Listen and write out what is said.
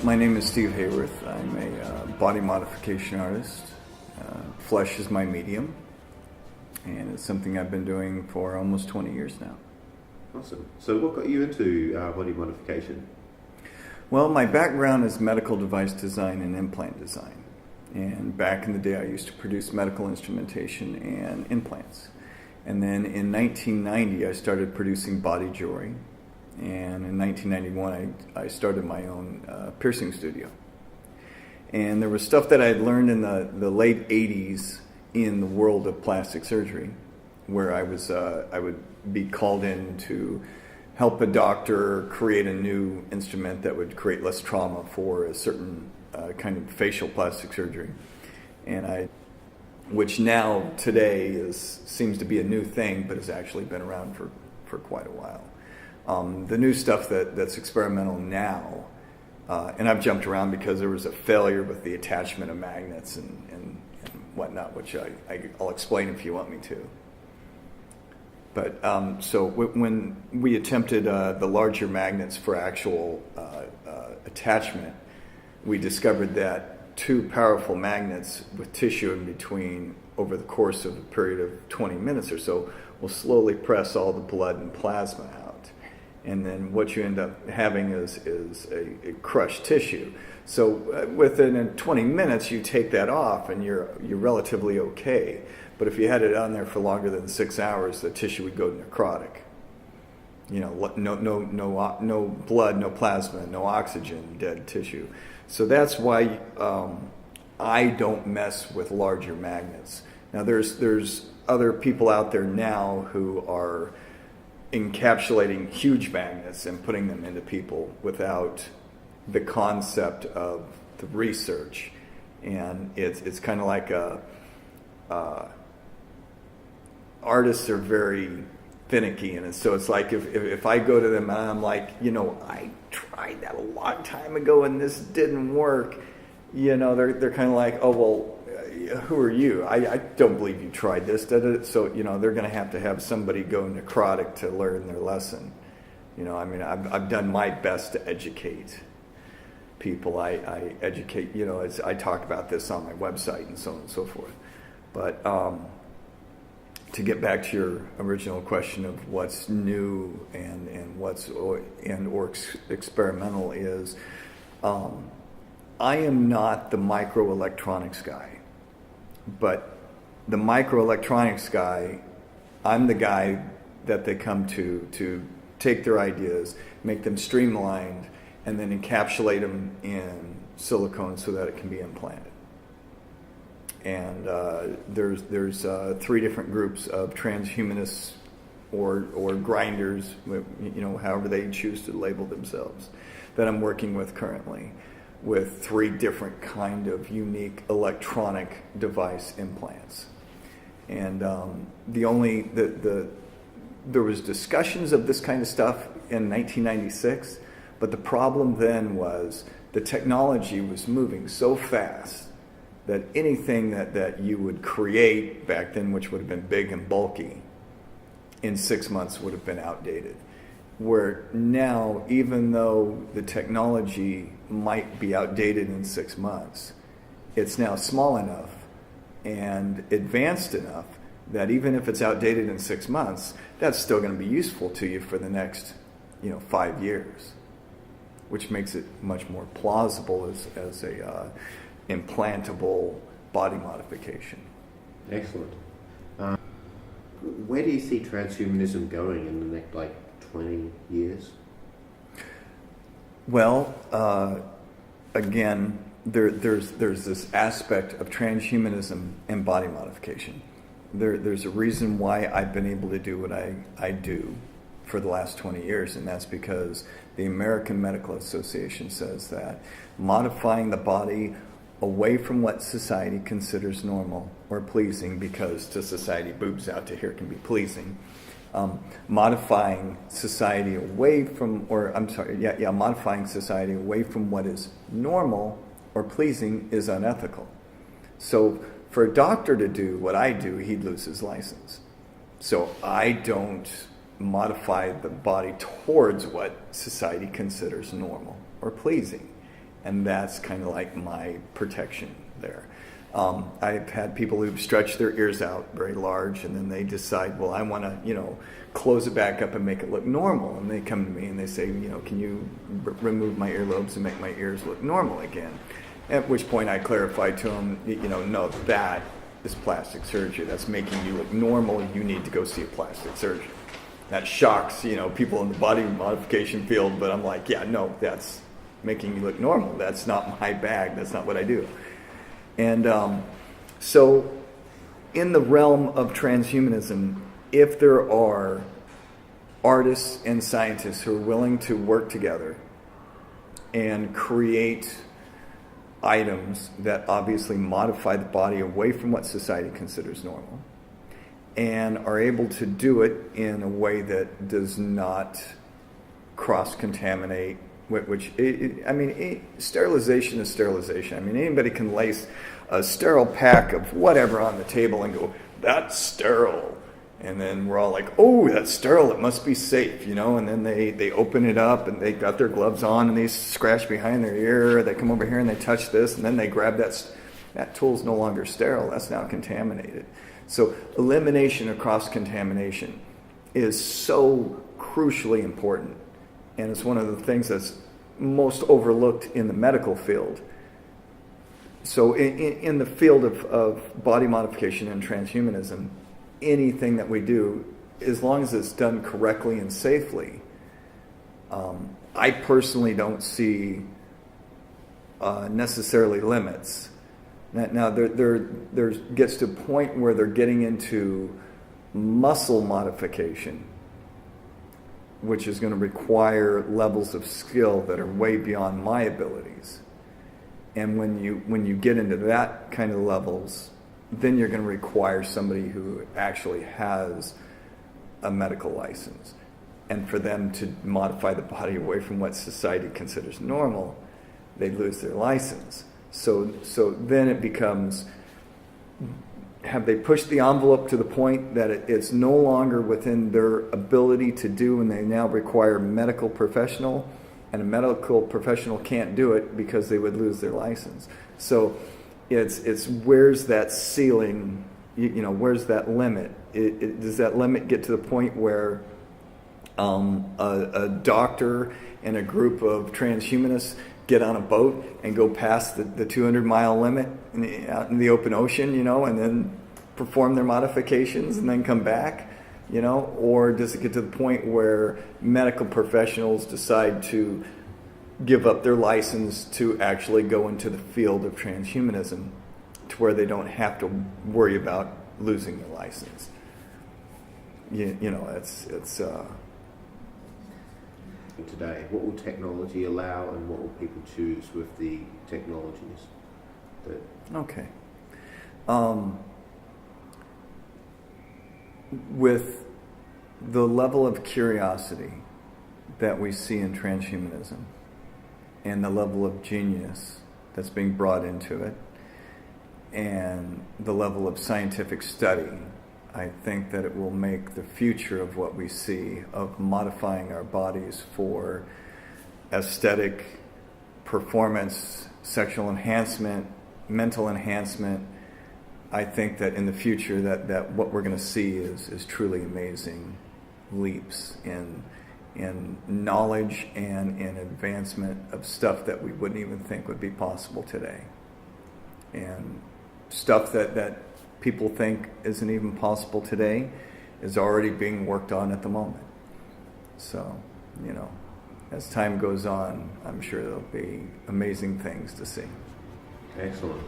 My name is Steve Hayworth. I'm a body modification artist. Flesh is my medium, and it's something I've been doing for almost 20 years now. Awesome. So what got you into body modification? Well, my background is medical device design and implant design. And back in the day, I used to produce medical instrumentation and implants. And then in 1990, I started producing body jewelry. And in 1991, I started my own piercing studio. And there was stuff that I had learned in the late 80s in the world of plastic surgery, where I would be called in to help a doctor create a new instrument that would create less trauma for a certain kind of facial plastic surgery. And which now today seems to be a new thing, but has actually been around for quite a while. The new stuff that's experimental now, and I've jumped around because there was a failure with the attachment of magnets and whatnot, which I'll explain if you want me to. But so when we attempted the larger magnets for actual attachment, we discovered that two powerful magnets with tissue in between over the course of a period of 20 minutes or so will slowly press all the blood and plasma out. And then what you end up having is a crushed tissue. So within 20 minutes, you take that off, and you're relatively okay. But if you had it on there for longer than 6 hours, the tissue would go necrotic. You know, no blood, no plasma, no oxygen, dead tissue. So that's why I don't mess with larger magnets. Now there's other people out there now who are encapsulating huge magnets and putting them into people without the concept of the research, and it's kind of like artists are very finicky, and so it's like if I go to them and I'm like, I tried that a long time ago and this didn't work, they're kind of like, oh well, who are you? I don't believe you tried this. So, they're going to have somebody go necrotic to learn their lesson. I've done my best to educate people. I educate, I talk about this on my website and so on and so forth. But to get back to your original question of what's new and what's or experimental is, I am not the microelectronics guy. But the microelectronics guy, I'm the guy that they come to take their ideas, make them streamlined, and then encapsulate them in silicone so that it can be implanted. And there's 3 different groups of transhumanists or grinders, however they choose to label themselves, that I'm working with currently, with 3 different kind of unique electronic device implants. And there was discussions of this kind of stuff in 1996, but the problem then was the technology was moving so fast that anything that you would create back then, which would have been big and bulky, in 6 months would have been outdated. Where now, even though the technology might be outdated in 6 months, it's now small enough and advanced enough that even if it's outdated in 6 months, that's still going to be useful to you for the next 5 years, which makes it much more plausible as a implantable body modification. Excellent. Where do you see transhumanism going in the next 20 years? Well, again, there's this aspect of transhumanism and body modification. There's a reason why I've been able to do what I do for the last 20 years, and that's because the American Medical Association says that modifying the body away from what society considers normal or pleasing, because to society boobs out to here can be pleasing, modifying society away from, modifying society away from what is normal or pleasing is unethical. So for a doctor to do what I do, he'd lose his license. So I don't modify the body towards what society considers normal or pleasing. And that's kind of like my protection there. I've had people who've stretched their ears out very large, and then they decide, well, I want to, close it back up and make it look normal. And they come to me and they say, can you remove my earlobes and make my ears look normal again? At which point I clarify to them, no, that is plastic surgery. That's making you look normal. You need to go see a plastic surgeon. That shocks, people in the body modification field, but I'm like, yeah, no, that's making you look normal. That's not my bag. That's not what I do. And so in the realm of transhumanism, if there are artists and scientists who are willing to work together and create items that obviously modify the body away from what society considers normal, and are able to do it in a way that does not cross-contaminate, sterilization is sterilization. Anybody can lace a sterile pack of whatever on the table and go, that's sterile. And then we're all like, oh, that's sterile, it must be safe, And then they open it up and they got their gloves on and they scratch behind their ear. They come over here and they touch this and then they grab that tool's no longer sterile. That's now contaminated. So elimination of cross-contamination is so crucially important. And it's one of the things that's most overlooked in the medical field. So in the field of body modification and transhumanism, anything that we do, as long as it's done correctly and safely, I personally don't see necessarily limits. Now there gets to a point where they're getting into muscle modification, which is going to require levels of skill that are way beyond my abilities. And when you get into that kind of levels, then you're going to require somebody who actually has a medical license. And for them to modify the body away from what society considers normal, they lose their license. So then it becomes, have they pushed the envelope to the point that it's no longer within their ability to do, and they now require a medical professional, and a medical professional can't do it because they would lose their license. So it's where's that ceiling, where's that limit? Does that limit get to the point where a doctor and a group of transhumanists get on a boat and go past the 200-mile limit out in the open ocean, and then perform their modifications and then come back, Or does it get to the point where medical professionals decide to give up their license to actually go into the field of transhumanism to where they don't have to worry about losing their license? It's today, what will technology allow and what will people choose with the technologies? Okay. With the level of curiosity that we see in transhumanism and the level of genius that's being brought into it and the level of scientific study, I think that it will make the future of what we see of modifying our bodies for aesthetic, performance, sexual enhancement, mental enhancement. I think that in the future that what we're going to see is truly amazing leaps in knowledge and in advancement of stuff that we wouldn't even think would be possible today. And stuff that people think isn't even possible today is already being worked on at the moment. So, as time goes on, I'm sure there'll be amazing things to see. Excellent.